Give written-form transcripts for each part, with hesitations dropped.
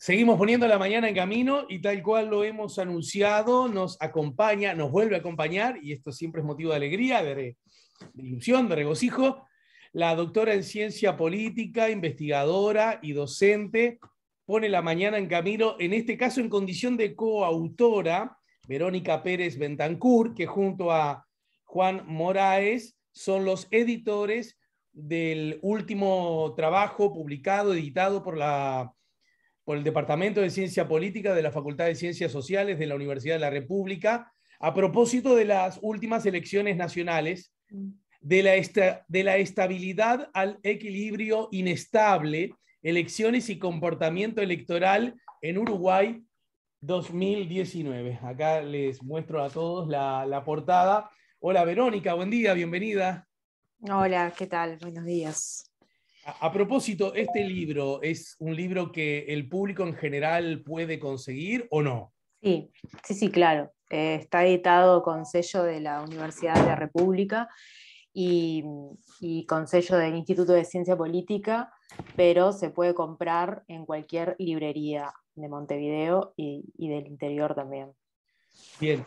Seguimos poniendo la mañana en camino y tal cual lo hemos anunciado, nos acompaña, nos vuelve a acompañar, y esto siempre es motivo de alegría, de ilusión, de regocijo, la doctora en ciencia política, investigadora y docente, pone la mañana en camino, en este caso en condición de coautora, Verónica Pérez Bentancur, que junto a Juan Moraes son los editores del último trabajo publicado, editado por el Departamento de Ciencia Política de la Facultad de Ciencias Sociales de la Universidad de la República, a propósito de las últimas elecciones nacionales, de la estabilidad al equilibrio inestable, elecciones y comportamiento electoral en Uruguay 2019. Acá les muestro a todos la portada. Hola Verónica, buen día, bienvenida. Hola, ¿qué tal? Buenos días. A propósito, ¿este libro es un libro que el público en general puede conseguir o no? Sí, claro. Está editado con sello de la Universidad de la República y, y con sello del Instituto de Ciencia Política, pero se puede comprar en cualquier librería de Montevideo y del interior también. Bien,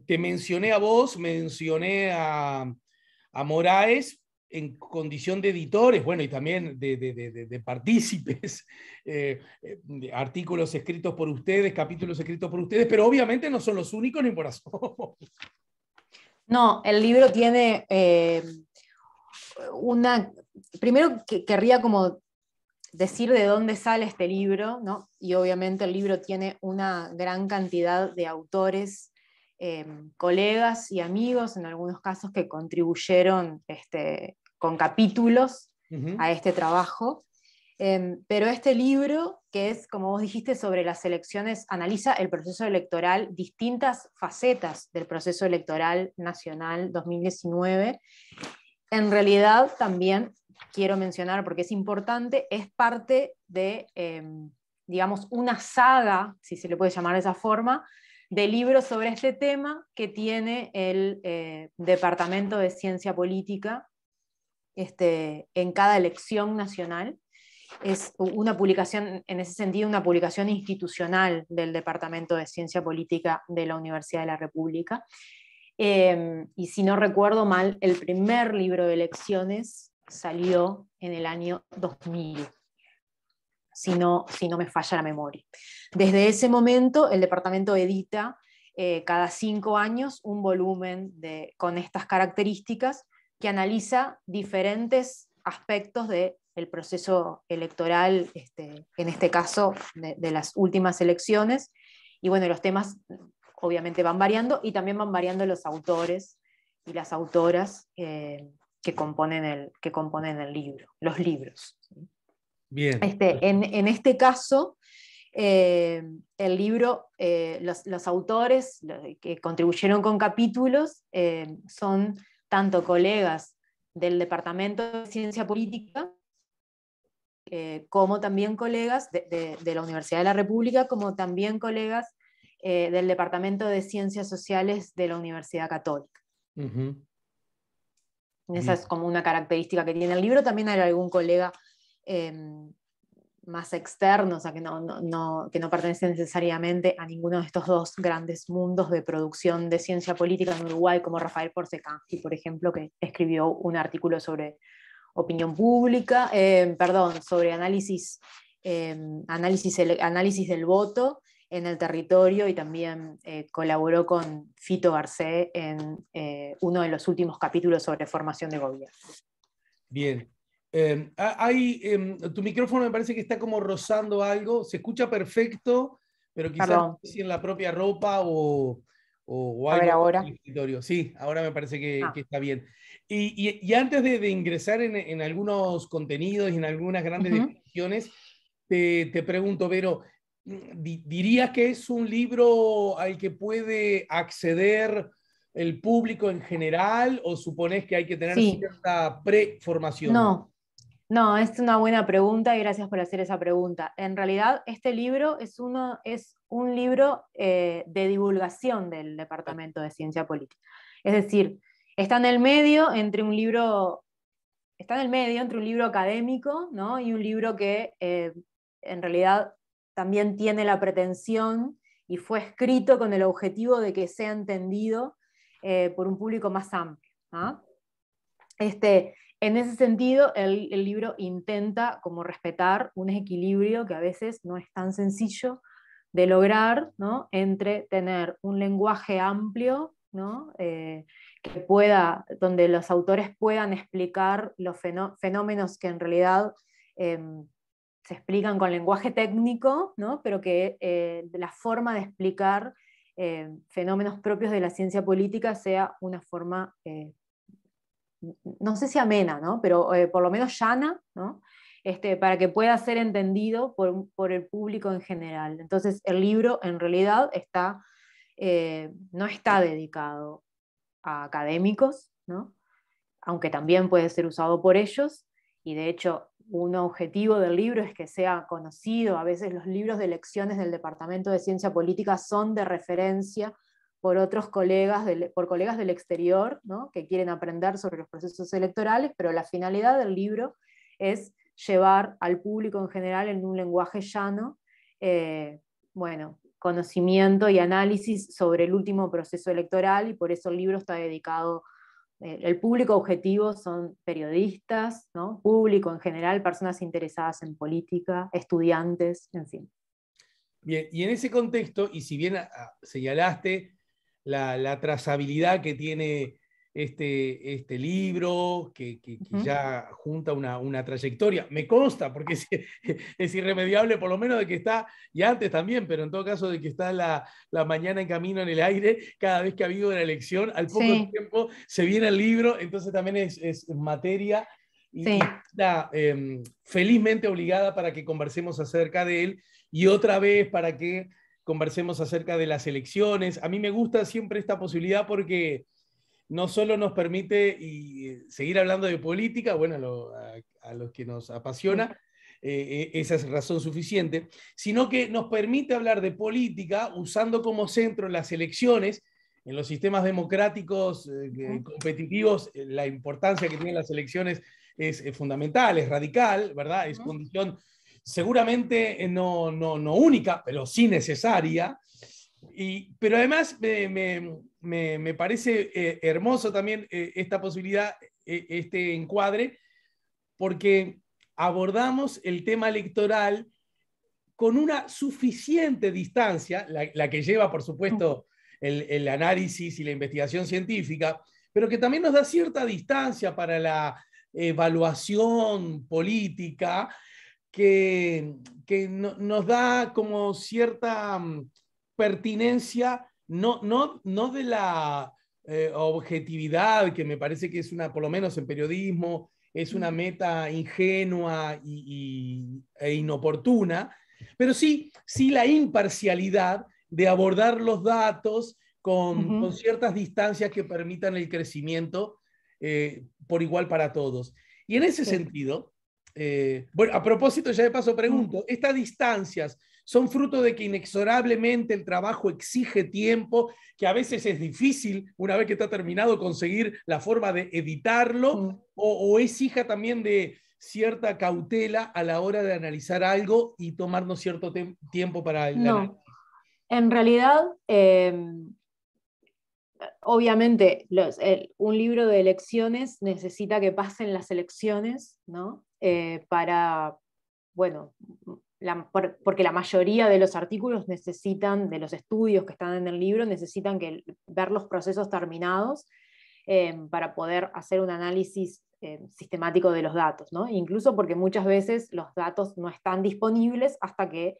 te mencioné a vos, mencioné a Moraes en condición de editores, bueno, y también de partícipes, de artículos escritos por ustedes, capítulos escritos por ustedes, pero obviamente no son los únicos ni por asomo. No, el libro tiene una... Primero querría como decir de dónde sale este libro, ¿no? Y obviamente el libro tiene una gran cantidad de autores, colegas y amigos, en algunos casos que contribuyeron con capítulos a este trabajo. Pero este libro, que es, como vos dijiste, sobre las elecciones, analiza el proceso electoral, distintas facetas del proceso electoral nacional 2019. En realidad también quiero mencionar, porque es importante, es parte de, digamos, una saga, si se le puede llamar de esa forma, de libros sobre este tema que tiene el Departamento de Ciencia Política en cada elección nacional. Es una publicación, en ese sentido, una publicación institucional del Departamento de Ciencia Política de la Universidad de la República. Y si no recuerdo mal, el primer libro de elecciones salió en el año 2000, si no me falla la memoria. Desde ese momento, el departamento edita cada 5 años un volumen con estas características que analiza diferentes aspectos del proceso electoral, en este caso de las últimas elecciones. Y bueno, los temas obviamente van variando y también van variando los autores y las autoras que componen el libro, los libros. Bien. En este caso, el libro, los autores que contribuyeron con capítulos son tanto colegas del Departamento de Ciencia Política, como también colegas de la Universidad de la República, como también colegas del Departamento de Ciencias Sociales de la Universidad Católica. Esa es como una característica que tiene el libro. También hay algún colega más externo, o sea, que no pertenece necesariamente a ninguno de estos dos grandes mundos de producción de ciencia política en Uruguay, como Rafael Porcecanski, por ejemplo, que escribió un artículo sobre opinión pública, sobre análisis del voto en el territorio, y también colaboró con Fito Garcés en uno de los últimos capítulos sobre formación de gobierno. Bien. Tu micrófono me parece que está como rozando algo, se escucha perfecto, pero quizás no sé si en la propia ropa o A ver algo ahora. en el escritorio. Sí, ahora me parece que está bien. Y antes de ingresar en algunos contenidos y en algunas grandes definiciones, te pregunto, Vero, ¿dirías que es un libro al que puede acceder el público en general o suponés que hay que tener cierta preformación? No, es una buena pregunta y gracias por hacer esa pregunta. En realidad, este libro es un libro de divulgación del Departamento de Ciencia Política. Es decir, está en el medio entre un libro académico, ¿no? Y un libro que en realidad también tiene la pretensión y fue escrito con el objetivo de que sea entendido por un público más amplio, ¿no? En ese sentido, el libro intenta como respetar un equilibrio que a veces no es tan sencillo de lograr, ¿no? Entre tener un lenguaje amplio, ¿no? Donde los autores puedan explicar los fenómenos que en realidad se explican con lenguaje técnico, ¿no? Pero que la forma de explicar fenómenos propios de la ciencia política sea una forma, no sé si amena, ¿no? Pero por lo menos llana, ¿no? Para que pueda ser entendido por el público en general. Entonces el libro en realidad no está dedicado a académicos, ¿no? Aunque también puede ser usado por ellos, y de hecho un objetivo del libro es que sea conocido. A veces los libros de lecciones del Departamento de Ciencia Política son de referencia por otros colegas, por colegas del exterior, ¿no? Que quieren aprender sobre los procesos electorales, pero la finalidad del libro es llevar al público en general en un lenguaje llano, conocimiento y análisis sobre el último proceso electoral, y por eso el libro está dedicado. El público objetivo son periodistas, ¿no? Público en general, personas interesadas en política, estudiantes, en fin. Bien, y en ese contexto, y si bien señalaste la trazabilidad que tiene este libro, que ya junta una trayectoria, me consta, porque es irremediable, por lo menos de que está, y antes también, pero en todo caso de que está la mañana en camino en el aire, cada vez que ha habido una elección, al poco tiempo se viene el libro, entonces también es materia, y está felizmente obligada para que conversemos acerca de él, y otra vez para que conversemos acerca de las elecciones. A mí me gusta siempre esta posibilidad porque no solo nos permite seguir hablando de política, bueno, a los que nos apasiona, esa es razón suficiente, sino que nos permite hablar de política usando como centro las elecciones. En los sistemas democráticos competitivos, la importancia que tienen las elecciones es fundamental, es radical, ¿verdad? Es condición seguramente no única, pero sí necesaria. Pero además me parece hermoso también esta posibilidad, este encuadre, porque abordamos el tema electoral con una suficiente distancia, la que lleva, por supuesto, el análisis y la investigación científica, pero que también nos da cierta distancia para la evaluación política, que nos da como cierta pertinencia, no de la objetividad, que me parece que es por lo menos en periodismo, es una meta ingenua e inoportuna, pero sí la imparcialidad de abordar los datos con ciertas distancias que permitan el crecimiento por igual para todos. Y en ese sentido, bueno, a propósito, ya de paso pregunto, ¿estas distancias son fruto de que inexorablemente el trabajo exige tiempo, que a veces es difícil, una vez que está terminado, conseguir la forma de editarlo, o es hija también de cierta cautela a la hora de analizar algo y tomarnos cierto tiempo para el análisis? En realidad, obviamente, un libro de elecciones necesita que pasen las elecciones, ¿no? Porque la mayoría de los artículos de los estudios que están en el libro, necesitan ver los procesos terminados para poder hacer un análisis sistemático de los datos, ¿no? Incluso porque muchas veces los datos no están disponibles hasta que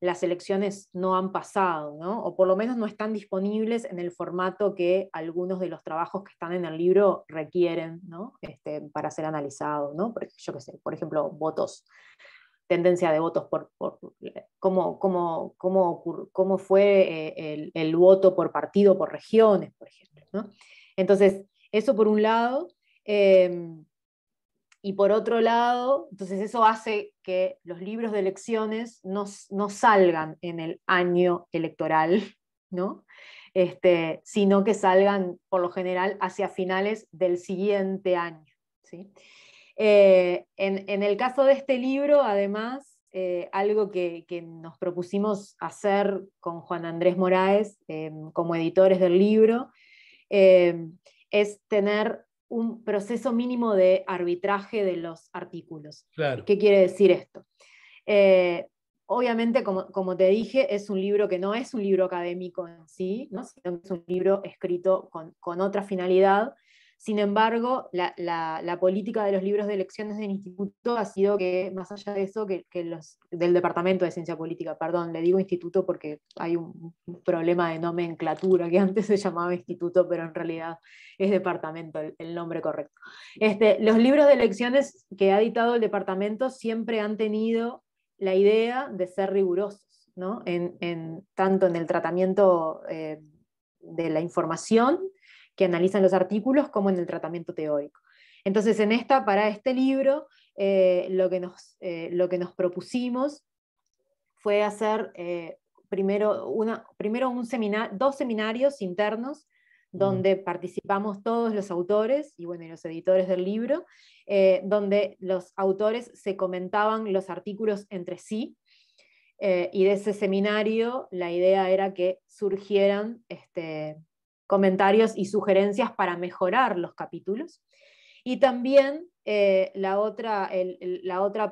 las elecciones no han pasado, ¿no? O por lo menos no están disponibles en el formato que algunos de los trabajos que están en el libro requieren, ¿no? Para ser analizados, ¿no? Yo qué sé, por ejemplo, votos, tendencia de votos cómo fue el voto por partido, por regiones, por ejemplo, ¿no? Entonces, eso por un lado. Y por otro lado, entonces eso hace que los libros de elecciones no salgan en el año electoral, ¿no? Sino que salgan por lo general hacia finales del siguiente año, ¿sí? En el caso de este libro, además, algo que nos propusimos hacer con Juan Andrés Moraes como editores del libro, es tener un proceso mínimo de arbitraje de los artículos. Claro. ¿Qué quiere decir esto? Obviamente, como te dije, es un libro que no es un libro académico en sí, ¿no? Sino que es un libro escrito con otra finalidad. Sin embargo, la política de los libros de lecciones del instituto ha sido que, más allá de eso, del Departamento de Ciencia Política, perdón, le digo instituto porque hay un problema de nomenclatura, que antes se llamaba instituto, pero en realidad es departamento el nombre correcto. Los libros de lecciones que ha editado el departamento siempre han tenido la idea de ser rigurosos, ¿no? Tanto en el tratamiento de la información que analizan los artículos, como en el tratamiento teórico. Entonces, para este libro, lo que nos propusimos fue hacer primero dos seminarios internos, donde participamos todos los autores y los editores del libro, donde los autores se comentaban los artículos entre sí, y de ese seminario la idea era que surgieran comentarios y sugerencias para mejorar los capítulos. Y también la otra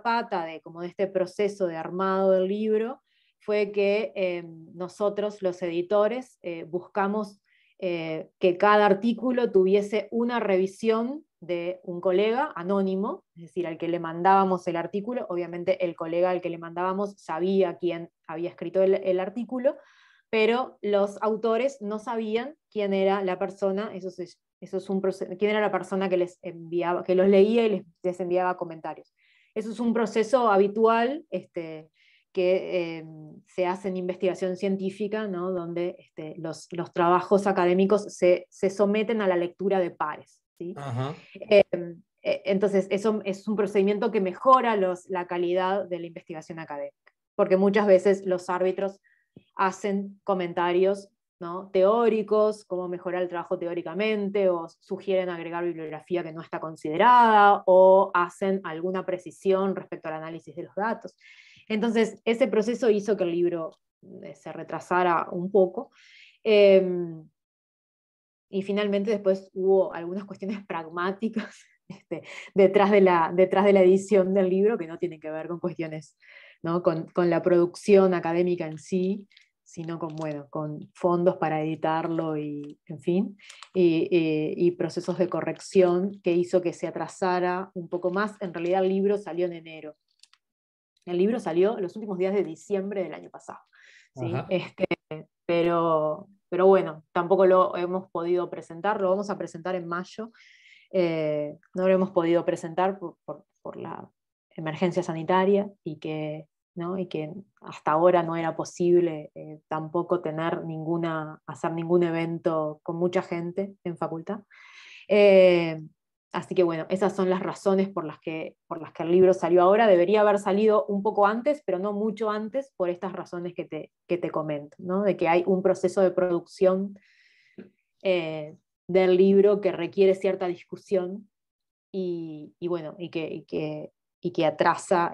pata de este proceso de armado del libro fue que nosotros, los editores, buscamos que cada artículo tuviese una revisión de un colega anónimo, es decir, al que le mandábamos el artículo. Obviamente el colega al que le mandábamos sabía quién había escrito el artículo, pero los autores no sabían quién era la persona, quién era la persona que les enviaba, que los leía y les enviaba comentarios. Eso es un proceso habitual que se hace en investigación científica, ¿no? Donde los trabajos académicos se someten a la lectura de pares, ¿sí? Entonces, eso es un procedimiento que mejora la calidad de la investigación académica, porque muchas veces los árbitros hacen comentarios, ¿no?, teóricos, cómo mejorar el trabajo teóricamente, o sugieren agregar bibliografía que no está considerada, o hacen alguna precisión respecto al análisis de los datos. Entonces, ese proceso hizo que el libro se retrasara un poco, y finalmente después hubo algunas cuestiones pragmáticas detrás de la edición del libro, que no tienen que ver con cuestiones, ¿no?, con la producción académica en sí, sino con fondos para editarlo y, en fin, y procesos de corrección que hizo que se atrasara un poco más. En realidad el libro salió en enero. El libro salió los últimos días de diciembre del año pasado, ¿sí? Pero bueno, tampoco lo hemos podido presentar, lo vamos a presentar en mayo. No lo hemos podido presentar por la emergencia sanitaria, y que hasta ahora no era posible tampoco hacer ningún evento con mucha gente en facultad. Así que esas son las razones por las que el libro salió ahora. Debería haber salido un poco antes, pero no mucho antes, por estas razones que te comento, ¿no? De que hay un proceso de producción del libro que requiere cierta discusión y que atrasa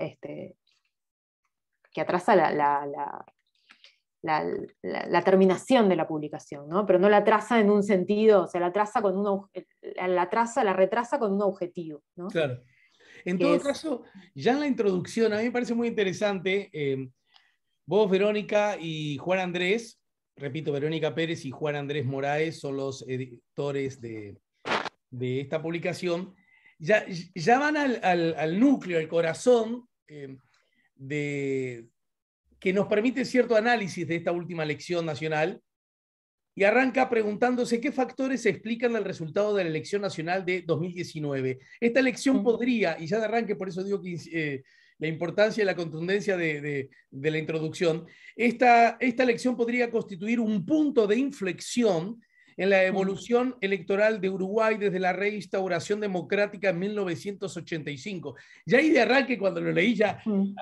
la terminación de la publicación, ¿no? Pero no la atrasa en un sentido, o sea, la retrasa con un objetivo, ¿no? Claro. En todo caso, ya en la introducción, a mí me parece muy interesante, vos, Verónica y Juan Andrés, repito, Verónica Pérez y Juan Andrés Moraes son los editores de esta publicación, ya van al núcleo, al corazón, que nos permite cierto análisis de esta última elección nacional, y arranca preguntándose qué factores explican el resultado de la elección nacional de 2019. Esta elección podría, y ya de arranque, por eso digo que la importancia y la contundencia de la introducción, esta elección podría constituir un punto de inflexión en la evolución electoral de Uruguay desde la reinstauración democrática en 1985. Ya ahí de arranque, cuando lo leí ya un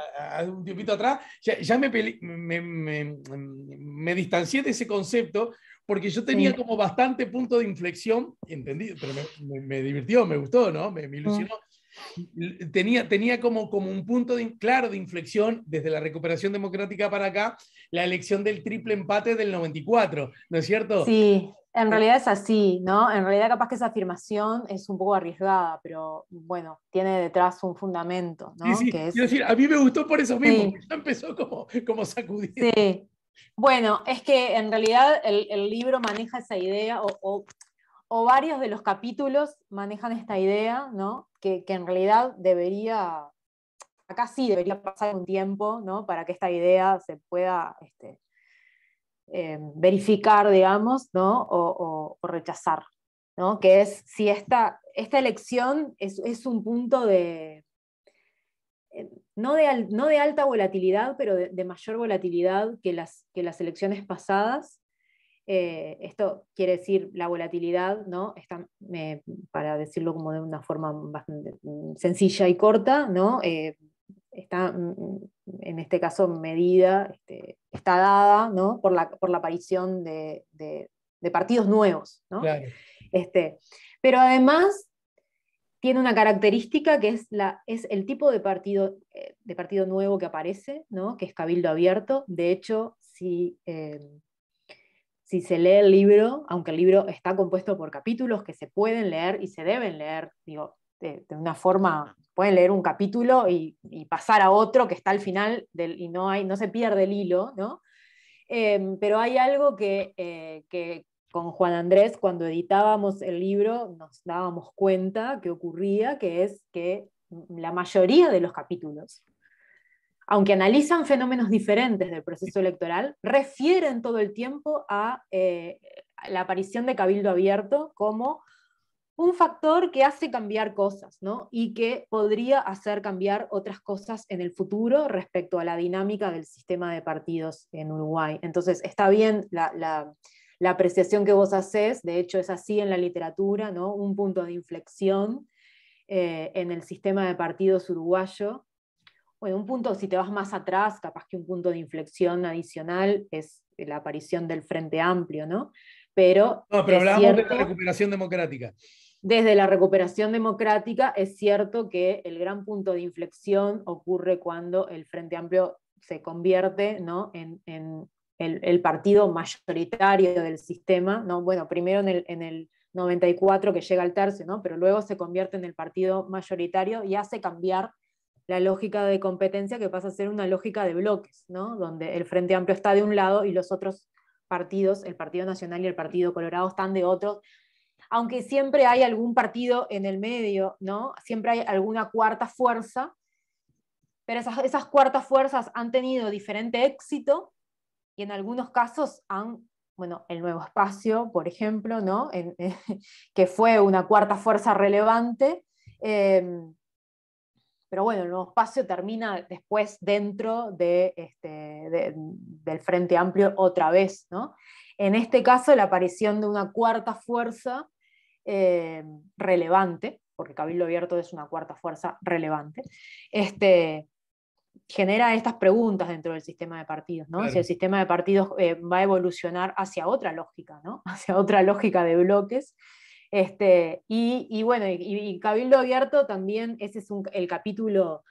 tiempito atrás, ya me distancié de ese concepto, porque yo tenía bastante punto de inflexión, entendí, pero me divirtió, me gustó, ¿no? Me ilusionó. tenía como un punto claro de inflexión desde la recuperación democrática para acá, la elección del triple empate del 94, ¿no es cierto? Sí, en realidad es así, ¿no? En realidad capaz que esa afirmación es un poco arriesgada, pero bueno, tiene detrás un fundamento, Sí, ¿no? sí, Que quiero es, decir, a mí me gustó por eso mismo, sí, porque ya empezó como sacudiendo. sí. Bueno, es que en realidad el libro maneja esa idea, o varios de los capítulos manejan esta idea, ¿no? Que en realidad debería, acá sí debería pasar un tiempo, ¿no? Para que esta idea se pueda verificar, digamos, ¿no? O rechazar, ¿no? Que es si esta elección es un punto de, no de alta volatilidad, pero de mayor volatilidad que las elecciones pasadas. Esto quiere decir la volatilidad, ¿no? Para decirlo como de una forma bastante sencilla y corta, ¿no? Está en este caso medida, está dada, ¿no? por la aparición de partidos nuevos, ¿no? Claro. Pero además tiene una característica que es el tipo de partido nuevo que aparece, ¿no? Que es cabildo abierto. De hecho, si se lee el libro, aunque el libro está compuesto por capítulos que se pueden leer y se deben leer, digo, de una forma, pueden leer un capítulo y pasar a otro que está al final y no se pierde el hilo, ¿no? Pero hay algo que con Juan Andrés, cuando editábamos el libro, nos dábamos cuenta que ocurría, que es que la mayoría de los capítulos, aunque analizan fenómenos diferentes del proceso electoral, refieren todo el tiempo a la aparición de cabildo abierto como un factor que hace cambiar cosas, ¿no? Y que podría hacer cambiar otras cosas en el futuro respecto a la dinámica del sistema de partidos en Uruguay. Entonces, está bien la apreciación que vos hacés, de hecho es así en la literatura, ¿no? Un punto de inflexión en el sistema de partidos uruguayo. Bueno, un punto, si te vas más atrás, capaz que un punto de inflexión adicional es la aparición del Frente Amplio, ¿no? Pero No, pero es hablábamos de la cierto, recuperación democrática. desde la recuperación democrática, es cierto que el gran punto de inflexión ocurre cuando el Frente Amplio se convierte, ¿no? en el partido mayoritario del sistema, ¿no? Bueno, primero en el 94 que llega al tercio, ¿no? Pero luego se convierte en el partido mayoritario y hace cambiar la lógica de competencia, que pasa a ser una lógica de bloques, ¿no? Donde el Frente Amplio está de un lado y los otros partidos, el Partido Nacional y el Partido Colorado, están de otro, aunque siempre hay algún partido en el medio, ¿no? Siempre hay alguna cuarta fuerza, pero esas cuartas fuerzas han tenido diferente éxito y en algunos casos bueno, el Nuevo Espacio, por ejemplo, ¿no? Que fue una cuarta fuerza relevante, pero bueno, el Nuevo Espacio termina después dentro del Frente Amplio otra vez, ¿no? En este caso, la aparición de una cuarta fuerza relevante, porque Cabildo Abierto es una cuarta fuerza relevante, genera estas preguntas dentro del sistema de partidos, ¿no? Si Claro. el sistema de partidos va a evolucionar hacia otra lógica, ¿no? Hacia otra lógica de bloques. Y bueno, y Cabildo Abierto también, ese es el capítulo,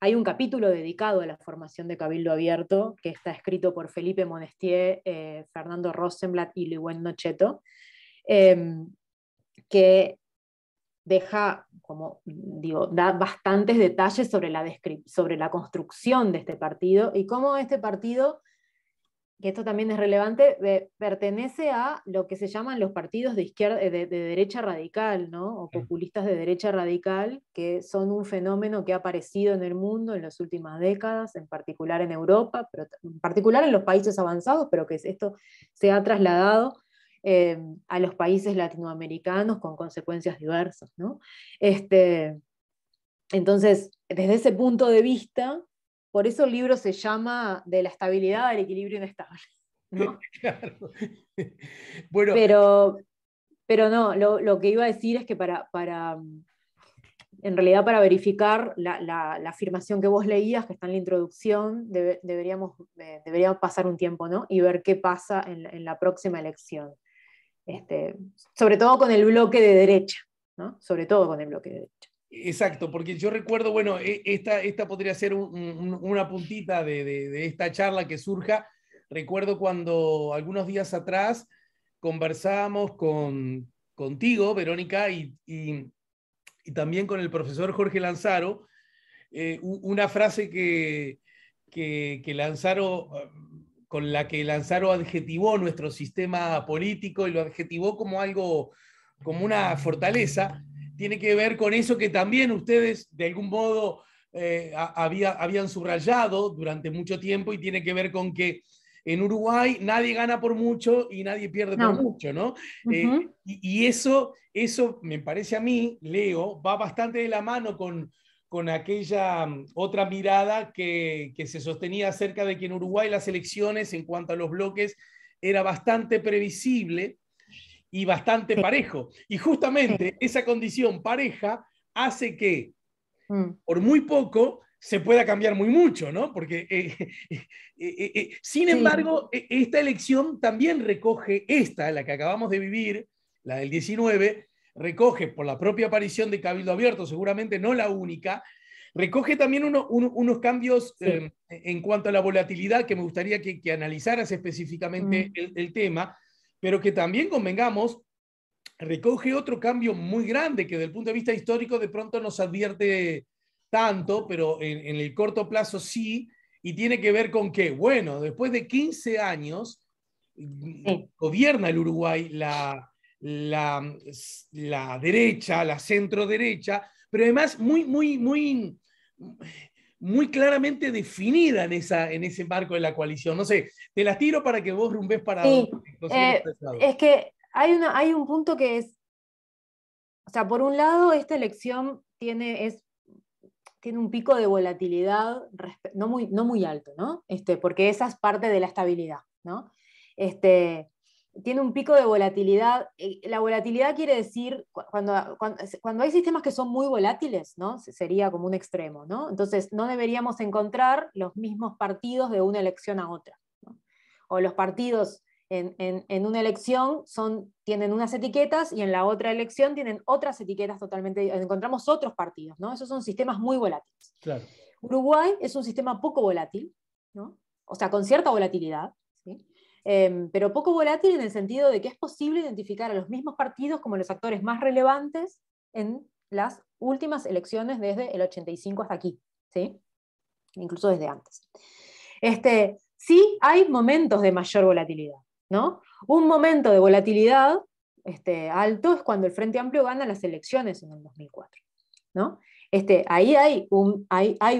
hay un capítulo dedicado a la formación de Cabildo Abierto, que está escrito por Felipe Monestier, Fernando Rosenblatt y Ligüen Nocheto, que deja, como digo, da bastantes detalles sobre la construcción de este partido y cómo este partido, que esto también es relevante, pertenece a lo que se llaman los partidos de izquierda, de derecha radical, ¿no? O populistas de derecha radical, que son un fenómeno que ha aparecido en el mundo en las últimas décadas, en particular en Europa, pero en particular en los países avanzados, pero que esto se ha trasladado a los países latinoamericanos con consecuencias diversas, ¿no? Entonces, desde ese punto de vista, por eso el libro se llama De la estabilidad al equilibrio inestable, ¿no? Claro. Bueno, Pero no, lo que iba a decir es que en realidad para verificar la afirmación que vos leías, que está en la introducción, deberíamos pasar un tiempo, ¿no? Y ver qué pasa en la próxima elección. Sobre todo con el bloque de derecha, ¿no? Sobre todo con el bloque de derecha. Exacto, porque yo recuerdo, bueno, esta podría ser una puntita de esta charla que surja. Recuerdo cuando algunos días atrás conversábamos contigo, Verónica, y también con el profesor Jorge Lanzaro, una frase que Lanzaro, con la que Lanzaro adjetivó nuestro sistema político y lo adjetivó como algo, como una fortaleza, tiene que ver con eso que también ustedes de algún modo habían subrayado durante mucho tiempo, y tiene que ver con que en Uruguay nadie gana por mucho y nadie pierde por No. mucho, ¿no? Y eso me parece a mí, Leo, va bastante de la mano con aquella otra mirada que se sostenía acerca de que en Uruguay las elecciones en cuanto a los bloques era bastante previsible y bastante Sí, parejo. Y sí. justamente esa condición pareja hace que Mm, por muy poco se pueda cambiar muy mucho, ¿no? Porque, sin sí, embargo, esta elección también recoge, la que acabamos de vivir, la del 19, recoge por la propia aparición de Cabildo Abierto, seguramente no la única, recoge también unos cambios sí. en cuanto a la volatilidad, que me gustaría que analizaras específicamente Mm, el tema, pero que también convengamos, recoge otro cambio muy grande que desde el punto de vista histórico de pronto no se advierte tanto, pero en el corto plazo sí, y tiene que ver con que, bueno, después de 15 años, sí. gobierna el Uruguay la derecha, la centro derecha, pero además muy claramente definida en ese marco de la coalición. No sé, te las tiro para que vos rumbes para donde Sí, consideres expresado. es que hay un punto que es, o sea, por un lado, esta elección tiene un pico de volatilidad no muy alto, ¿no? Porque esa es parte de la estabilidad, ¿no? Este, tiene un pico de volatilidad. La volatilidad quiere decir, cuando hay sistemas que son muy volátiles, ¿no? Sería como un extremo, ¿no? Entonces, no deberíamos encontrar los mismos partidos de una elección a otra, ¿no? O los partidos en una elección tienen unas etiquetas y en la otra elección tienen otras etiquetas totalmente, encontramos otros partidos, ¿no? Esos son sistemas muy volátiles. Claro. Uruguay es un sistema poco volátil, ¿no? O sea, con cierta volatilidad, ¿sí? Pero poco volátil en el sentido de que es posible identificar a los mismos partidos como los actores más relevantes en las últimas elecciones desde el 85 hasta aquí, ¿sí? Incluso desde antes. Sí hay momentos de mayor volatilidad, ¿no? Un momento de volatilidad alto es cuando el Frente Amplio gana las elecciones en el 2004, ¿no? Ahí hay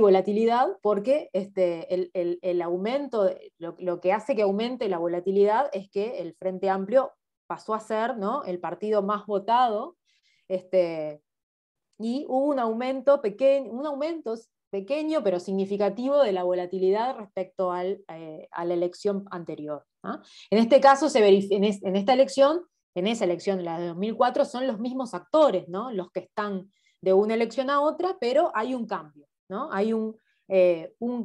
volatilidad porque el aumento, lo que hace que aumente la volatilidad es que el Frente Amplio pasó a ser, ¿no?, el partido más votado, y hubo un aumento pequeño pero significativo de la volatilidad respecto a la elección anterior, ¿no? En este caso, en esta elección, en esa elección, la de 2004, son los mismos actores, ¿no?, los que están de una elección a otra, pero hay un cambio, ¿no? Hay un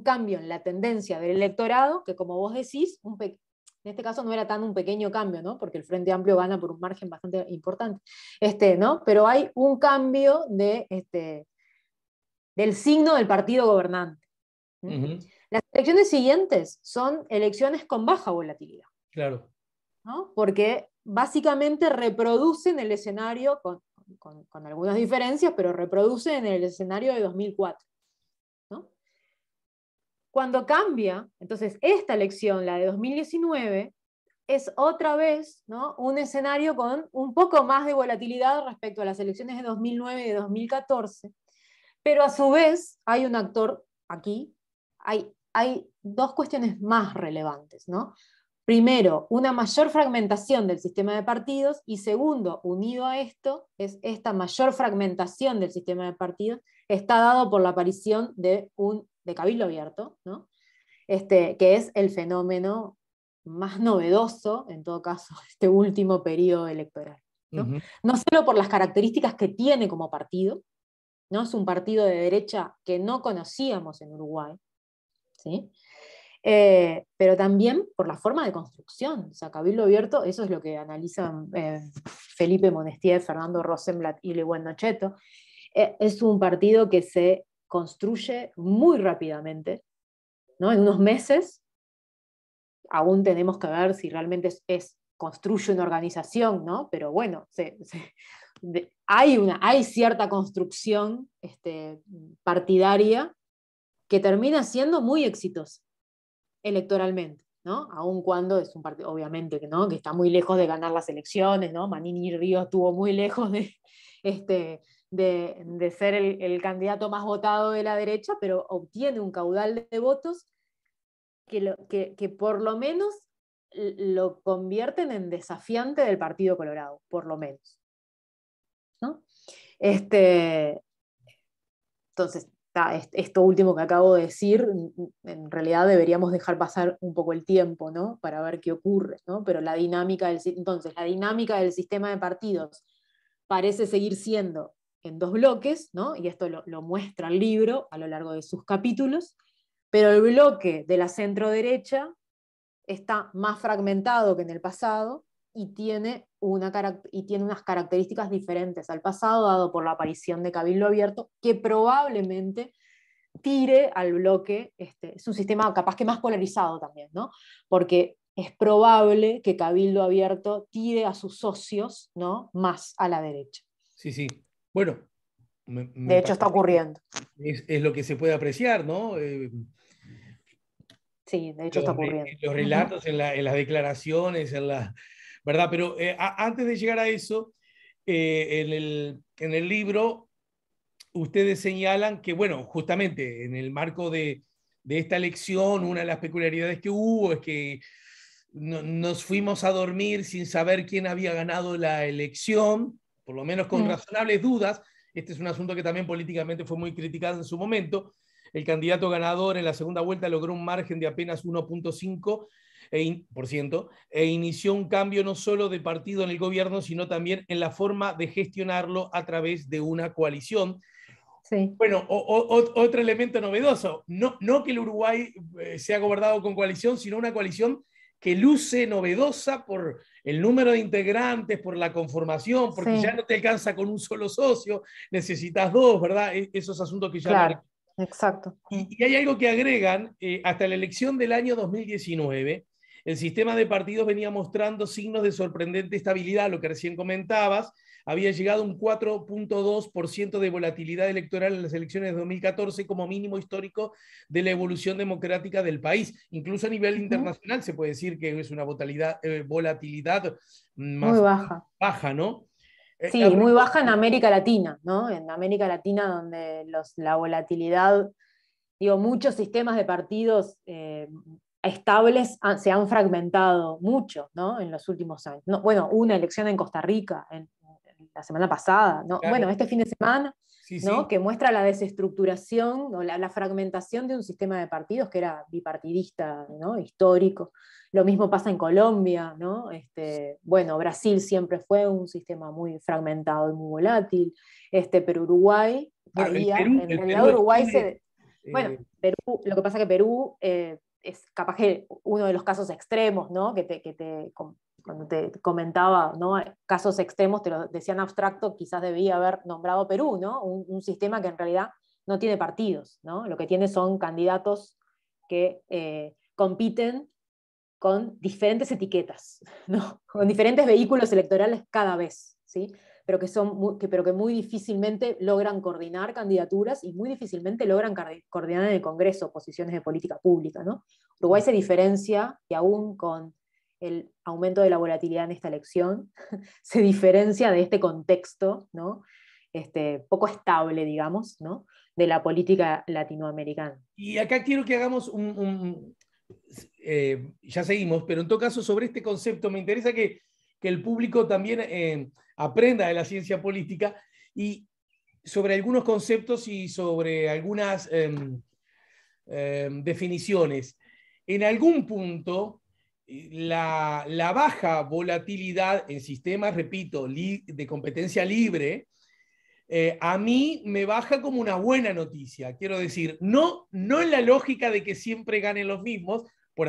cambio en la tendencia del electorado, que como vos decís, en este caso no era tan un pequeño cambio, ¿no?, porque el Frente Amplio gana por un margen bastante importante, ¿no? Pero hay un cambio del signo del partido gobernante. ¿Mm? Uh-huh. Las elecciones siguientes son elecciones con baja volatilidad, Claro. ¿no? Porque básicamente reproducen el escenario, con algunas diferencias, pero reproducen el escenario de 2004, ¿no? Cuando cambia, entonces esta elección, la de 2019, es otra vez, ¿no?, un escenario con un poco más de volatilidad respecto a las elecciones de 2009 y de 2014, pero a su vez hay un actor aquí, hay dos cuestiones más relevantes, ¿no? Primero, una mayor fragmentación del sistema de partidos, y segundo, unido a esto, es esta mayor fragmentación del sistema de partidos está dado por la aparición de Cabildo Abierto, ¿no? Que es el fenómeno más novedoso, en todo caso, este último periodo electoral, ¿no? Uh-huh. No solo por las características que tiene como partido, ¿no? Es un partido de derecha que no conocíamos en Uruguay, ¿sí? Pero también por la forma de construcción. O sea, Cabildo Abierto, eso es lo que analizan Felipe Monestier, Fernando Rosenblatt y Lewin Nocheto. es un partido que se construye muy rápidamente, ¿no? En unos meses, aún tenemos que ver si realmente construye una organización, ¿no? Pero bueno, hay cierta construcción partidaria que termina siendo muy exitosa electoralmente, ¿no? Aun cuando es un partido, obviamente, ¿no? Que está muy lejos de ganar las elecciones, ¿no? Manini Ríos estuvo muy lejos de ser el candidato más votado de la derecha, pero obtiene un caudal de votos que por lo menos lo convierten en desafiante del Partido Colorado, por lo menos, ¿no? Entonces, esto último que acabo de decir, en realidad deberíamos dejar pasar un poco el tiempo, ¿no? Para ver qué ocurre, ¿no? Pero entonces, la dinámica del sistema de partidos parece seguir siendo en dos bloques, ¿no? Y esto lo muestra el libro a lo largo de sus capítulos, pero el bloque de la centro-derecha está más fragmentado que en el pasado y tiene unas características diferentes al pasado, dado por la aparición de Cabildo Abierto, que probablemente tire al bloque, es un sistema capaz que más polarizado también, ¿no? Porque es probable que Cabildo Abierto tire a sus socios, ¿no? Más a la derecha. Sí, sí. Bueno, de hecho está ocurriendo. Es lo que se puede apreciar, ¿no? Sí, de hecho está ocurriendo. En los relatos, en las declaraciones, ¿verdad? Pero antes de llegar a eso, en el libro, ustedes señalan que, bueno, justamente en el marco de esta elección, una de las peculiaridades que hubo es que nos fuimos a dormir sin saber quién había ganado la elección, por lo menos con razonables dudas. Este es un asunto que también políticamente fue muy criticado en su momento. El candidato ganador en la segunda vuelta logró un margen de apenas 1,5% e inició un cambio no solo de partido en el gobierno, sino también en la forma de gestionarlo a través de una coalición. Sí. Bueno, otro elemento novedoso, no que el Uruguay sea gobernado con coalición, sino una coalición que luce novedosa por el número de integrantes, por la conformación, porque ya no te alcanza con un solo socio, necesitas dos, ¿verdad? Esos asuntos que ya... Claro, exacto. Y hay algo que agregan, hasta la elección del año 2019, el sistema de partidos venía mostrando signos de sorprendente estabilidad, lo que recién comentabas, había llegado a un 4,2% de volatilidad electoral en las elecciones de 2014 como mínimo histórico de la evolución democrática del país. Incluso a nivel internacional se puede decir que es una volatilidad más muy baja, ¿no? Sí, muy baja en América Latina, ¿no? En América Latina, donde la volatilidad, digo, muchos sistemas de partidos estables se han fragmentado mucho, ¿no? En los últimos años. No, bueno, una elección en Costa Rica la semana pasada, ¿no? Claro. Bueno, este fin de semana, sí, ¿no? Sí. Que muestra la desestructuración o la fragmentación de un sistema de partidos que era bipartidista, ¿no? Histórico. Lo mismo pasa en Colombia, ¿no? Bueno, Brasil siempre fue un sistema muy fragmentado y muy volátil, pero Uruguay, Bueno, en realidad Uruguay bueno, Perú, lo que pasa es que Perú es capaz que uno de los casos extremos, ¿no? Cuando te comentaba, ¿no? Casos extremos, te lo decían abstracto, quizás debía haber nombrado Perú, ¿no? Un sistema que en realidad no tiene partidos, ¿no? Lo que tiene son candidatos que compiten con diferentes etiquetas, ¿no? Con diferentes vehículos electorales cada vez, ¿sí? Pero que muy difícilmente logran coordinar candidaturas y muy difícilmente logran coordinar en el Congreso posiciones de política pública, ¿no? Uruguay se diferencia, y aún con el aumento de la volatilidad en esta elección, se diferencia de este contexto, ¿no? Poco estable, digamos, ¿no? De la política latinoamericana. Y acá quiero que hagamos ya seguimos, pero en todo caso sobre este concepto me interesa que el público también aprenda de la ciencia política y sobre algunos conceptos y sobre algunas definiciones. En algún punto, la baja volatilidad en sistemas, repito, de competencia libre, a mí me baja como una buena noticia. Quiero decir, no en la lógica de que siempre ganen los mismos, por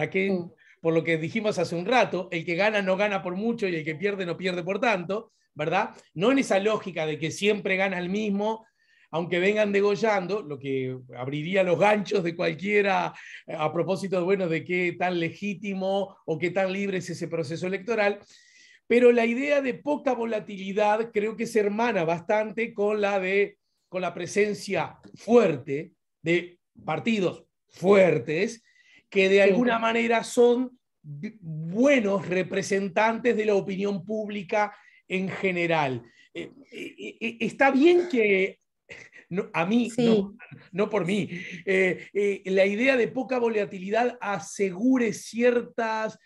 lo que dijimos hace un rato, el que gana no gana por mucho y el que pierde no pierde por tanto, ¿verdad? No en esa lógica de que siempre gana el mismo, aunque vengan degollando, lo que abriría los ganchos de cualquiera a propósito de, bueno, de qué tan legítimo o qué tan libre es ese proceso electoral. Pero la idea de poca volatilidad creo que se hermana bastante con la presencia fuerte de partidos fuertes que de alguna manera son buenos representantes de la opinión pública en general. Está bien que a mí, Sí. no por mí, la idea de poca volatilidad asegure ciertas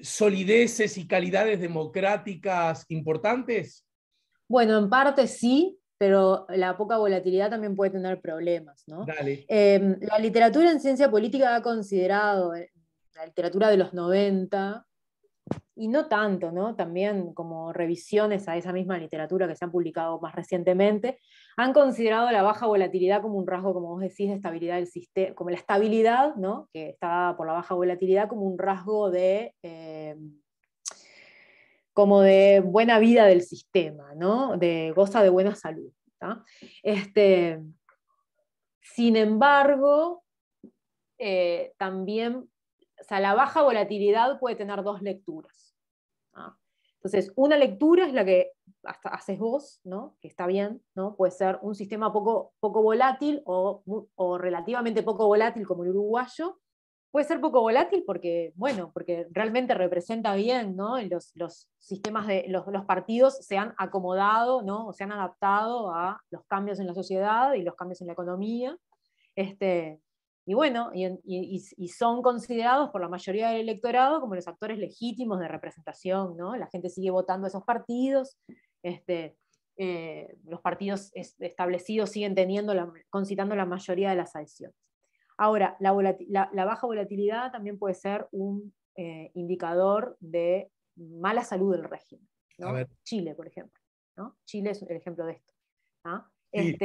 solideces y calidades democráticas importantes. Bueno, en parte sí, pero la poca volatilidad también puede tener problemas, ¿no? Dale. La literatura en ciencia política ha considerado, la literatura de los 90, y no tanto, ¿no? También como revisiones a esa misma literatura que se han publicado más recientemente, han considerado la baja volatilidad como un rasgo, como vos decís, de estabilidad del sistema, como la estabilidad, ¿no? Que está por la baja volatilidad, como un rasgo como de buena vida del sistema, ¿no? De goza de buena salud. ¿tá? Sin embargo, también, o sea, la baja volatilidad puede tener dos lecturas. ¿tá? Entonces, una lectura es la que hasta haces vos, ¿no? Que está bien, ¿no? Puede ser un sistema poco volátil o relativamente poco volátil como el uruguayo. Puede ser poco volátil porque, bueno, porque realmente representa bien, ¿no? Los sistemas los partidos se han acomodado, ¿no? O se han adaptado a los cambios en la sociedad y los cambios en la economía. Y bueno, y son considerados por la mayoría del electorado como los actores legítimos de representación, ¿no? La gente sigue votando a esos partidos, los partidos establecidos siguen concitando la mayoría de las adhesiones. Ahora, la baja volatilidad también puede ser un indicador de mala salud del régimen, ¿no? Chile, por ejemplo, ¿no? Chile es el ejemplo de esto. ¿no? Sí.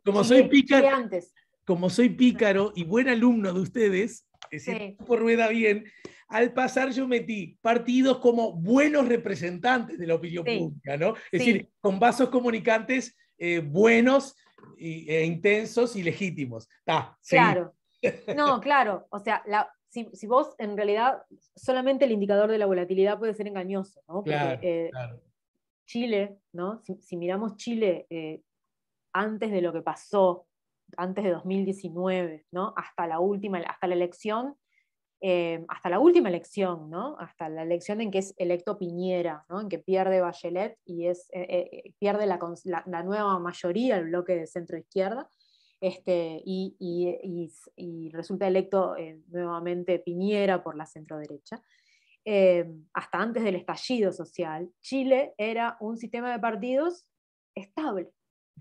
Como Chile antes. Como soy pícaro y buen alumno de ustedes, es decir, Sí. por rueda bien, al pasar yo metí partidos como buenos representantes de la opinión pública, ¿no? Es decir, con vasos comunicantes buenos e intensos y legítimos. Claro. No, claro. O sea, si vos en realidad solamente el indicador de la volatilidad puede ser engañoso, ¿no? Claro, Porque claro. Chile, ¿no? Si miramos Chile antes de lo que pasó, antes de 2019, ¿no? Hasta la última elección, ¿no? Hasta la elección en que es electo Piñera, ¿no? En que pierde Bachelet y pierde la nueva mayoría, el bloque de centro-izquierda, y resulta electo nuevamente Piñera por la centro-derecha. Hasta antes del estallido social, Chile era un sistema de partidos estable,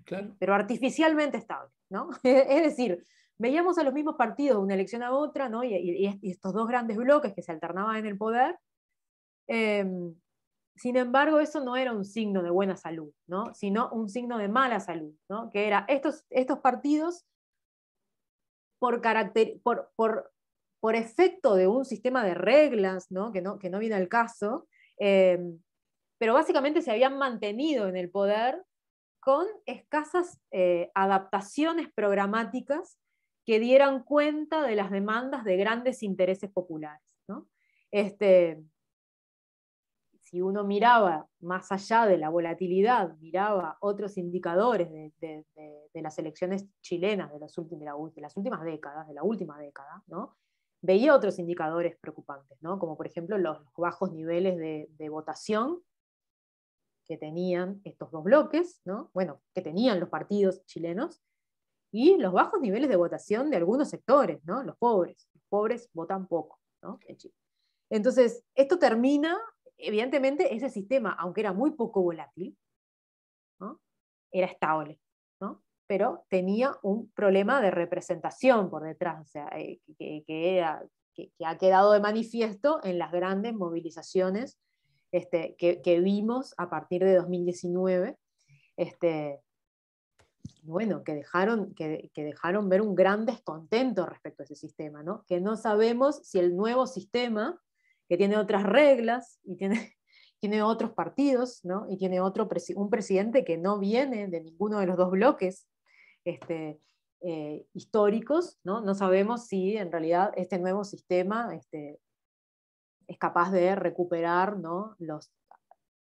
Claro. pero artificialmente estable, ¿no? Es decir, veíamos a los mismos partidos de una elección a otra, ¿no? y estos dos grandes bloques que se alternaban en el poder. Sin embargo, eso no era un signo de buena salud, ¿no? Sino un signo de mala salud, ¿no? Que era estos partidos, por efecto de un sistema de reglas, ¿no? Que no viene al caso, pero básicamente se habían mantenido en el poder con escasas adaptaciones programáticas que dieran cuenta de las demandas de grandes intereses populares. ¿no? Si uno miraba más allá de la volatilidad, miraba otros indicadores de las elecciones chilenas de las últimas décadas, de la última década, ¿no? Veía otros indicadores preocupantes, ¿no? Como por ejemplo los bajos niveles de votación que tenían estos dos bloques, ¿no? Bueno, que tenían los partidos chilenos, y los bajos niveles de votación de algunos sectores, ¿no? Los pobres votan poco, ¿no? En Chile. Entonces, esto termina, evidentemente, ese sistema, aunque era muy poco volátil, ¿no? Era estable, ¿no? Pero tenía un problema de representación por detrás, o sea, que ha quedado de manifiesto en las grandes movilizaciones que vimos a partir de 2019, bueno, que dejaron ver un gran descontento respecto a ese sistema, ¿no? Que no sabemos si el nuevo sistema, que tiene otras reglas y tiene otros partidos, ¿no? Y tiene un presidente que no viene de ninguno de los dos bloques históricos, ¿no? No sabemos si en realidad este nuevo sistema es capaz de recuperar, ¿no?, los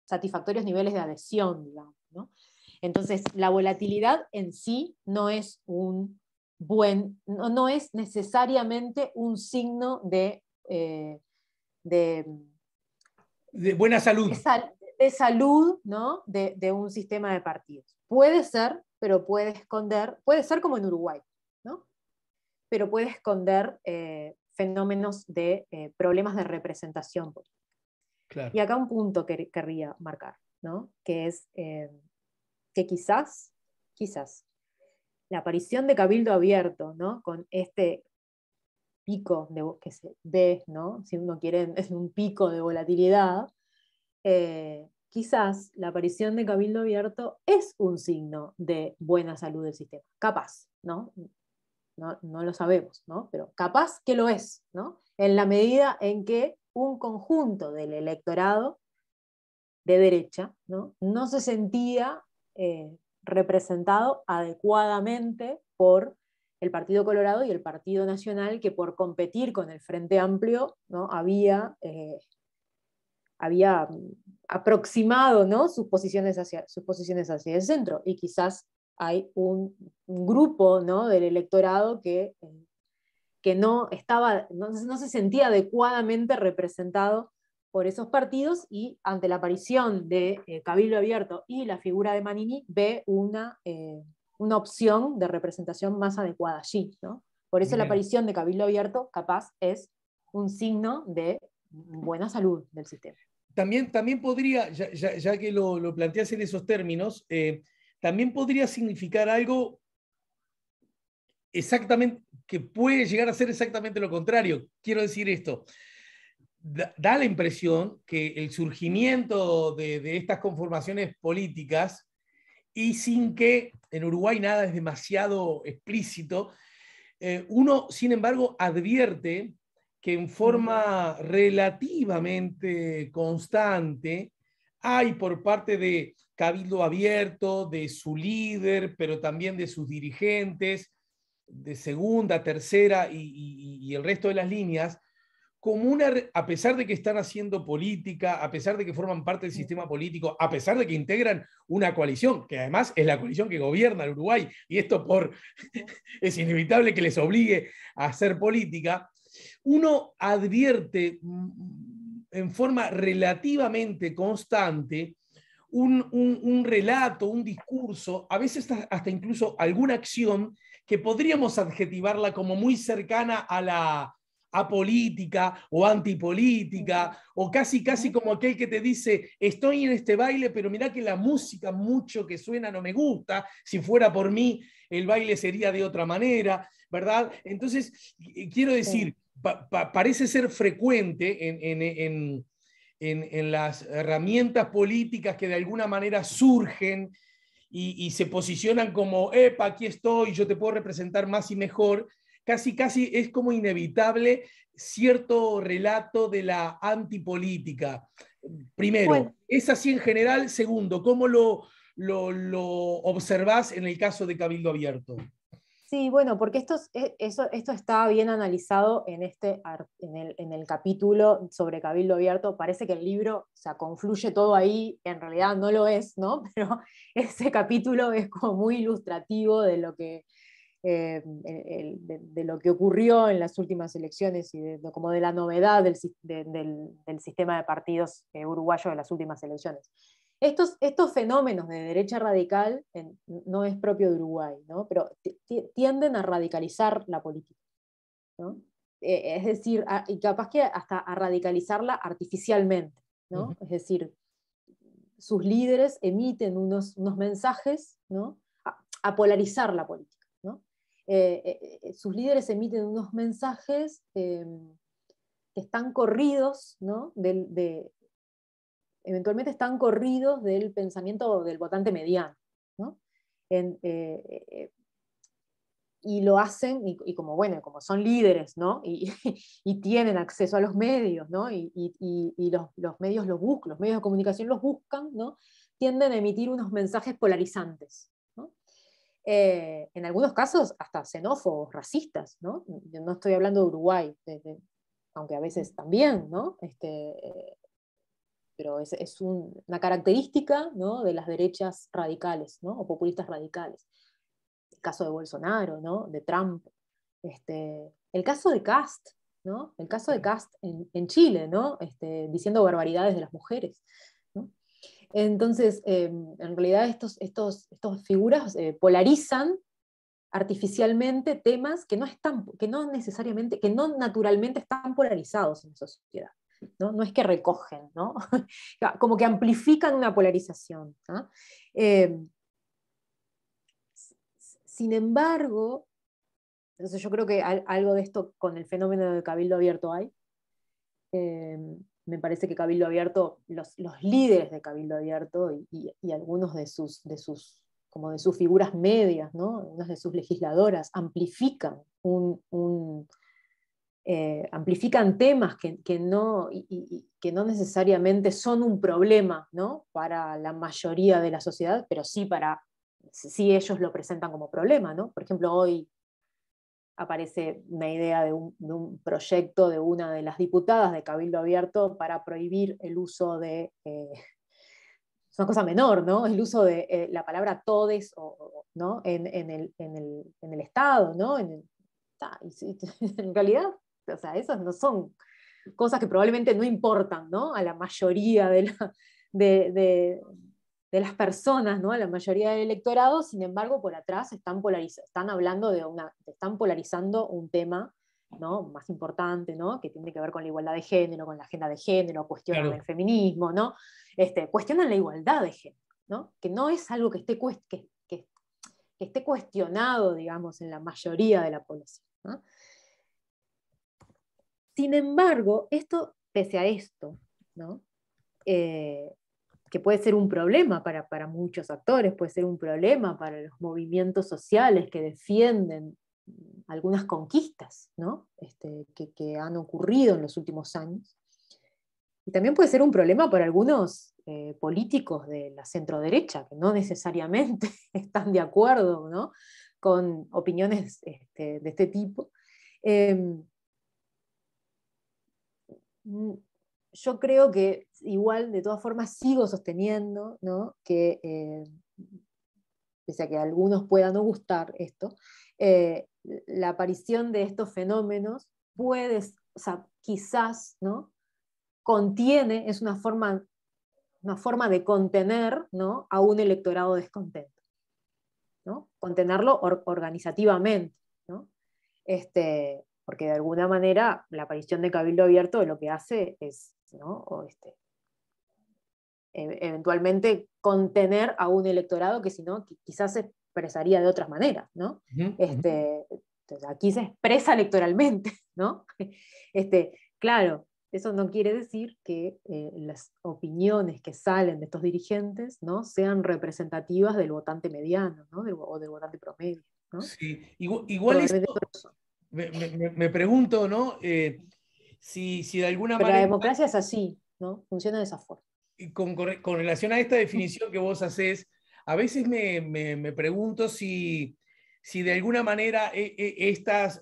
satisfactorios niveles de adhesión, digamos, ¿no? Entonces, la volatilidad en sí no es no es necesariamente un signo de buena salud. de salud, ¿no?, de un sistema de partidos. Puede ser, pero puede esconder, puede ser como en Uruguay, ¿no?, pero puede esconder fenómenos de problemas de representación política. Claro. Y acá un punto que querría marcar, ¿no?, que es que quizás la aparición de Cabildo Abierto, ¿no?, con este pico que se ve, ¿no?, si uno quiere, es un pico de volatilidad, quizás la aparición de Cabildo Abierto es un signo de buena salud del sistema. Capaz, ¿no? No lo sabemos, ¿no? Pero capaz que lo es, ¿no? En la medida en que un conjunto del electorado de derecha, no se sentía representado adecuadamente por el Partido Colorado y el Partido Nacional, que por competir con el Frente Amplio, ¿no?, había aproximado, ¿no?, sus posiciones hacia el centro, y quizás hay un grupo, ¿no?, del electorado que no se sentía adecuadamente representado por esos partidos, y ante la aparición de Cabildo Abierto y la figura de Manini ve una opción de representación más adecuada allí, ¿no? Por eso la Bien. aparición de Cabildo Abierto capaz es un signo de buena salud del sistema. También podría, ya que lo planteas en esos términos, también podría significar algo exactamente, que puede llegar a ser exactamente lo contrario. Quiero decir esto, da la impresión que el surgimiento de estas conformaciones políticas, y sin que en Uruguay nada es demasiado explícito, uno, sin embargo, advierte que en forma relativamente constante hay por parte de Cabildo Abierto, de su líder, pero también de sus dirigentes, de segunda, tercera y el resto de las líneas, como a pesar de que están haciendo política, a pesar de que forman parte del sistema político, a pesar de que integran una coalición, que además es la coalición que gobierna el Uruguay, y esto es inevitable que les obligue a hacer política, uno advierte en forma relativamente constante un relato, un discurso, a veces hasta incluso alguna acción que podríamos adjetivarla como muy cercana a la apolítica o antipolítica, o casi como aquel que te dice, estoy en este baile, pero mirá que la música mucho que suena no me gusta, si fuera por mí el baile sería de otra manera, ¿verdad? Entonces, quiero decir, parece ser frecuente en las herramientas políticas que de alguna manera surgen y se posicionan como, epa, aquí estoy, yo te puedo representar más y mejor, casi es como inevitable cierto relato de la antipolítica. Primero, Bueno, ¿es así en general? Segundo, ¿cómo lo observás en el caso de Cabildo Abierto? sí, bueno, porque esto está bien analizado en el capítulo sobre Cabildo Abierto. Parece que el libro, o sea, confluye todo ahí, en realidad no lo es, ¿no? Pero ese capítulo es como muy ilustrativo de lo que, de lo que ocurrió en las últimas elecciones y como de la novedad del sistema de partidos uruguayo de las últimas elecciones. Estos fenómenos de derecha radical no es propio de Uruguay, ¿no?, pero tienden a radicalizar la política, ¿no? Es decir, y capaz que hasta a radicalizarla artificialmente, ¿no? Es decir, sus líderes emiten unos mensajes, ¿no?, a polarizar la política, ¿no? Sus líderes emiten unos mensajes que están corridos, ¿no?, eventualmente están corridos del pensamiento del votante mediano, ¿no? y lo hacen, y como, bueno, como son líderes, ¿no? Y tienen acceso a los medios, ¿no? Y los medios los medios de comunicación los buscan, ¿no? Tienden a emitir unos mensajes polarizantes, ¿no? En algunos casos hasta xenófobos, racistas, ¿no? Yo no estoy hablando de Uruguay, aunque a veces también, ¿no? Pero es una característica, ¿no? De las derechas radicales, ¿no? O populistas radicales. El caso de Bolsonaro, ¿no? De Trump. El caso de Kast, ¿no? El caso de Kast en Chile, ¿no? Diciendo barbaridades de las mujeres, ¿no? Entonces, en realidad estos figuras polarizan artificialmente temas que no naturalmente están polarizados en la sociedad. ¿No? No es que recogen, ¿no? Como que amplifican una polarización, ¿no? Sin embargo, entonces yo creo que algo de esto con el fenómeno del cabildo abierto hay. Me parece que Cabildo Abierto, los líderes de Cabildo Abierto y algunos de sus figuras medias, ¿no? Unas de sus legisladoras, amplifican amplifican temas que no necesariamente son un problema, ¿no? Para la mayoría de la sociedad, pero sí ellos lo presentan como problema, ¿no? Por ejemplo, hoy aparece una idea de un proyecto de una de las diputadas de Cabildo Abierto para prohibir el uso de, es una cosa menor, ¿no? El uso de la palabra todes, ¿no? en el Estado, ¿no? En realidad, o sea, esas no son cosas que probablemente no importan, ¿no? A la mayoría de las personas, ¿no? A la mayoría del electorado. Sin embargo, por atrás están polarizando un tema, ¿no? Más importante, ¿no? Que tiene que ver con la igualdad de género, con la agenda de género, cuestionan Claro. el feminismo, ¿no? Cuestionan la igualdad de género, ¿no? Que no es algo que esté cuestionado, digamos, en la mayoría de la población, ¿no? Sin embargo, pese a esto, ¿no? Que puede ser un problema para muchos actores, puede ser un problema para los movimientos sociales que defienden algunas conquistas, ¿no? Que han ocurrido en los últimos años. Y también puede ser un problema para algunos políticos de la centroderecha, que no necesariamente están de acuerdo, ¿no? Con opiniones de este tipo. Yo creo que igual, de todas formas, sigo sosteniendo, ¿no? Que, pese a que a algunos pueda no gustar esto, la aparición de estos fenómenos puede, o sea, quizás, ¿no? Es una forma de contener, ¿no? A un electorado descontento, ¿no? Contenerlo organizativamente, ¿no? Porque de alguna manera la aparición de Cabildo Abierto lo que hace es, ¿no? Eventualmente contener a un electorado que si no quizás se expresaría de otras maneras, ¿no? Entonces aquí se expresa electoralmente, ¿no? Claro, eso no quiere decir que las opiniones que salen de estos dirigentes, ¿no? Sean representativas del votante mediano, ¿no? O del votante promedio, ¿no? Sí, igual Probablemente eso, me pregunto, ¿no? Si de alguna Pero la manera, democracia es así, ¿no? Funciona de esa forma. con relación a esta definición que vos haces, a veces me pregunto si de alguna manera estas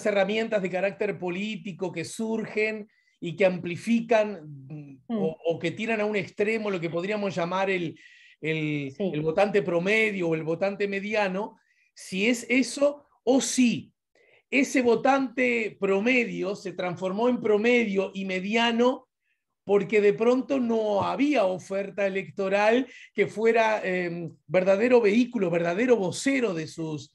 herramientas de carácter político que surgen y que amplifican o que tiran a un extremo lo que podríamos llamar el Sí. votante promedio o el votante mediano, si es eso o si ese votante promedio se transformó en promedio y mediano porque de pronto no había oferta electoral que fuera verdadero vehículo, verdadero vocero de sus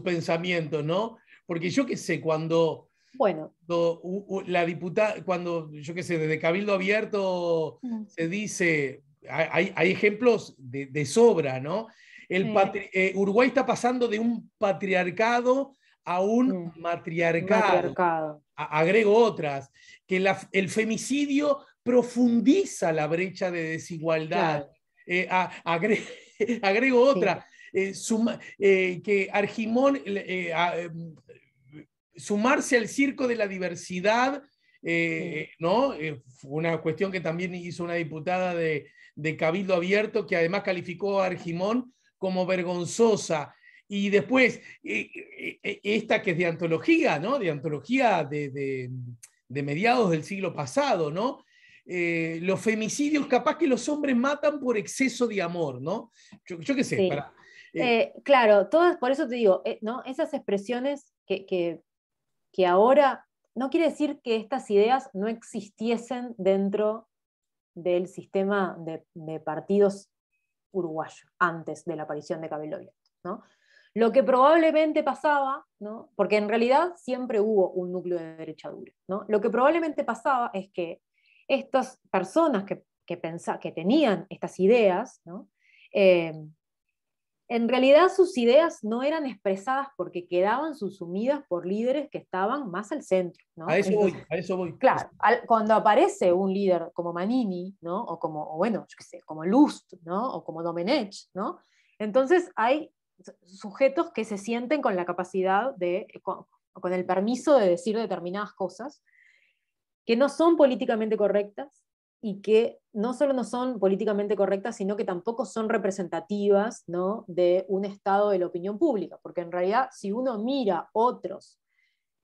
pensamientos, ¿no? Porque yo qué sé, cuando Bueno. la diputada, cuando yo qué sé, desde Cabildo Abierto se dice, hay ejemplos de sobra, ¿no? Uruguay está pasando de un patriarcado a un matriarcado. Matriarcado. Agrego otras, que el femicidio profundiza la brecha de desigualdad. Claro. Agrego Sí. otra, que Argimón, sumarse al circo de la diversidad, ¿no? Fue una cuestión que también hizo una diputada de Cabildo Abierto, que además calificó a Argimón como vergonzosa. Y después, esta que es de antología, ¿no? De antología de mediados del siglo pasado, ¿no? Los femicidios, capaz que los hombres matan por exceso de amor, ¿no? Yo qué sé, Sí. Claro, todas, por eso te digo, ¿no? Esas expresiones que ahora, no quiere decir que estas ideas no existiesen dentro del sistema de partidos uruguayo, antes de la aparición de Cabildo Abierto, ¿no? Lo que probablemente pasaba, ¿no? Porque en realidad siempre hubo un núcleo de derecha dura, ¿no? Lo que probablemente pasaba es que estas personas que tenían estas ideas, ¿no? En realidad sus ideas no eran expresadas porque quedaban subsumidas por líderes que estaban más al centro, ¿no? A eso Entonces, voy, a eso voy. claro, cuando aparece un líder como Manini, ¿no? O bueno, yo qué sé, como Lust, ¿no? O como Domenech, ¿no? Entonces hay sujetos que se sienten con la capacidad con el permiso de decir determinadas cosas que no son políticamente correctas y que no solo no son políticamente correctas, sino que tampoco son representativas, ¿no? De un estado de la opinión pública, porque en realidad si uno mira otros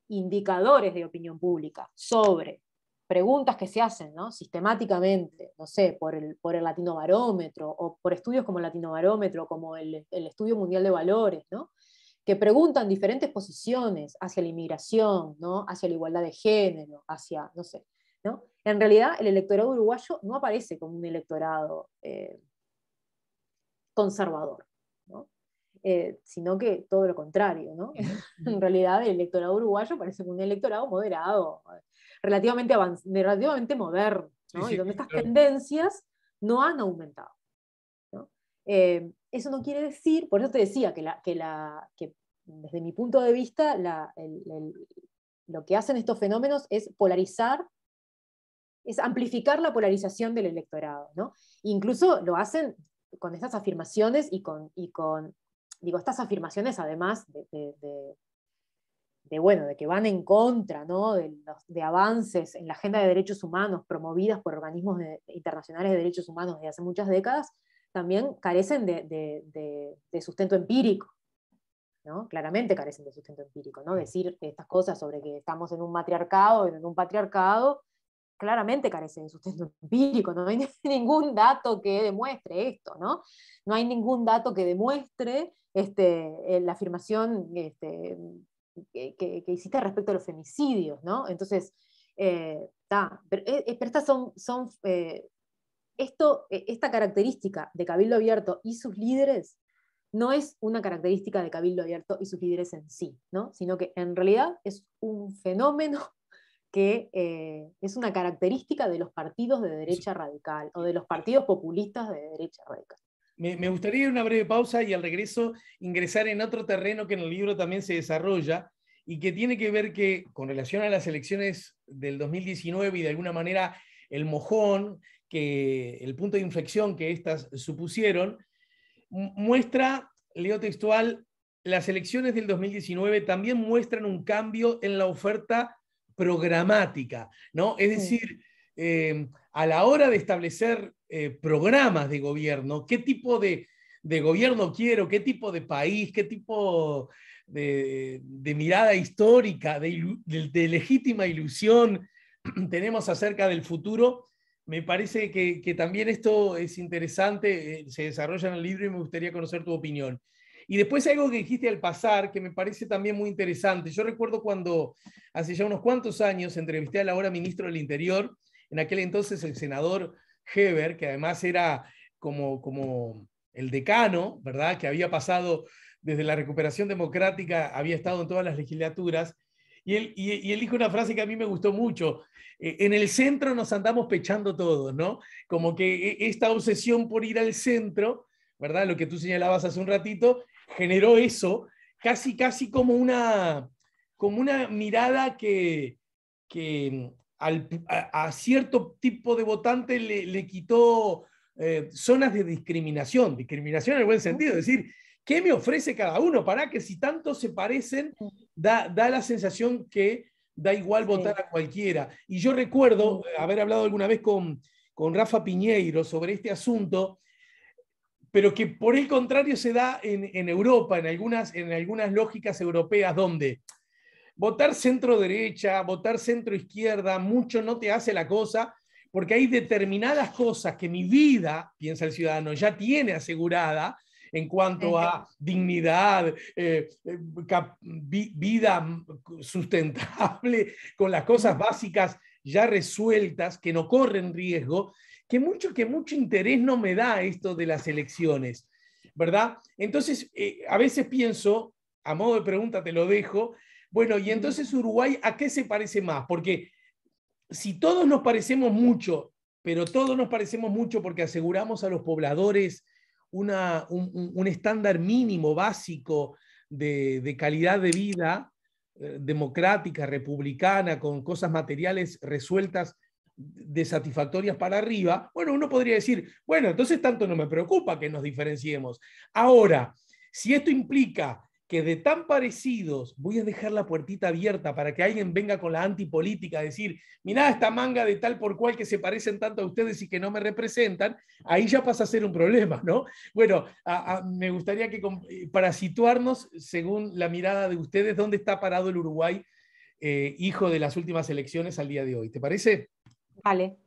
indicadores de opinión pública sobre preguntas que se hacen, ¿no? Sistemáticamente, no sé, por el Latinobarómetro, o por estudios como el Latinobarómetro, como el Estudio Mundial de Valores, ¿no? Que preguntan diferentes posiciones hacia la inmigración, ¿no? Hacia la igualdad de género, hacia, no sé, ¿no? En realidad el electorado uruguayo no aparece como un electorado conservador, ¿no? Sino que todo lo contrario, ¿no? En realidad el electorado uruguayo parece un electorado moderado, relativamente moderno, ¿no? Sí, Y donde sí, estas claro. tendencias no han aumentado, ¿no? Eso no quiere decir, por eso te decía que desde mi punto de vista lo que hacen estos fenómenos es polarizar, es amplificar la polarización del electorado, ¿no? Incluso lo hacen con estas afirmaciones digo, estas afirmaciones además bueno, de que van en contra, ¿no? de avances en la agenda de derechos humanos promovidas por organismos internacionales de derechos humanos desde hace muchas décadas, también carecen de sustento empírico, ¿no? Claramente carecen de sustento empírico, ¿no? Decir estas cosas sobre que estamos en un matriarcado, en un patriarcado, claramente carece de sustento empírico, no hay ningún dato que demuestre esto, ¿no? No hay ningún dato que demuestre la afirmación que hiciste respecto a los femicidios, ¿no? Entonces, pero estas esta característica de Cabildo Abierto y sus líderes no es una característica de Cabildo Abierto y sus líderes en sí, ¿no? Sino que en realidad es un fenómeno que es una característica de los partidos de derecha radical o de los partidos populistas de derecha radical. Me gustaría una breve pausa y al regreso ingresar en otro terreno que en el libro también se desarrolla y que tiene que ver que, con relación a las elecciones del 2019 y de alguna manera el mojón, el punto de inflexión que éstas supusieron, muestra, leo textual, las elecciones del 2019 también muestran un cambio en la oferta programática, ¿no? Es decir, a la hora de establecer programas de gobierno, qué tipo de gobierno quiero, qué tipo de país, qué tipo de mirada histórica, de legítima ilusión tenemos acerca del futuro. Me parece que también esto es interesante, se desarrolla en el libro y me gustaría conocer tu opinión. Y después algo que dijiste al pasar, que me parece también muy interesante. Yo recuerdo cuando hace ya unos cuantos años entrevisté al ahora ministro del Interior, en aquel entonces el senador Heber, que además era como el decano, ¿verdad? Que había pasado desde la recuperación democrática, había estado en todas las legislaturas, y él dijo una frase que a mí me gustó mucho: en el centro nos andamos pechando todos, ¿no? Como que esta obsesión por ir al centro, ¿verdad? Lo que tú señalabas hace un ratito, generó eso, casi como una mirada que a cierto tipo de votante le quitó zonas de discriminación en el buen sentido, es decir, ¿Qué me ofrece cada uno? Para que si tanto se parecen, da la sensación que da igual votar a cualquiera. Y yo recuerdo haber hablado alguna vez con Rafa Piñeiro sobre este asunto, pero que por el contrario se da en Europa, en algunas lógicas europeas, donde votar centro-derecha, votar centro-izquierda, mucho no te hace la cosa, porque hay determinadas cosas que mi vida, piensa el ciudadano, ya tiene asegurada en cuanto a dignidad, vida sustentable, con las cosas básicas ya resueltas, que no corren riesgo, que mucho interés no me da esto de las elecciones, ¿verdad? Entonces, a veces pienso, a modo de pregunta te lo dejo, bueno, y entonces Uruguay, ¿a qué se parece más? Porque si todos nos parecemos mucho, pero todos nos parecemos mucho porque aseguramos a los pobladores un estándar mínimo, básico de calidad de vida, democrática, republicana, con cosas materiales resueltas de satisfactorias para arriba, bueno, uno podría decir, bueno, entonces tanto no me preocupa que nos diferenciemos. Ahora, si esto implica que de tan parecidos voy a dejar la puertita abierta para que alguien venga con la antipolítica a decir, mirá esta manga de tal por cual que se parecen tanto a ustedes y que no me representan, ahí ya pasa a ser un problema, ¿no? Bueno, me gustaría que para situarnos, según la mirada de ustedes, ¿dónde está parado el Uruguay, hijo de las últimas elecciones al día de hoy? ¿Te parece? Vale.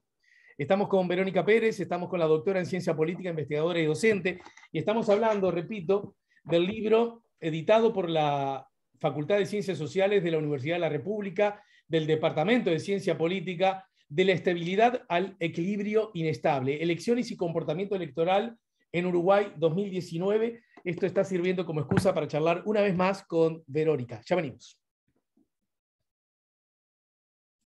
Estamos con Verónica Pérez, estamos con la doctora en Ciencia Política, investigadora y docente, y estamos hablando, repito, del libro editado por la Facultad de Ciencias Sociales de la Universidad de la República, del Departamento de Ciencia Política, de la estabilidad al equilibrio inestable, elecciones y comportamiento electoral en Uruguay 2019. Esto está sirviendo como excusa para charlar una vez más con Verónica. Ya venimos.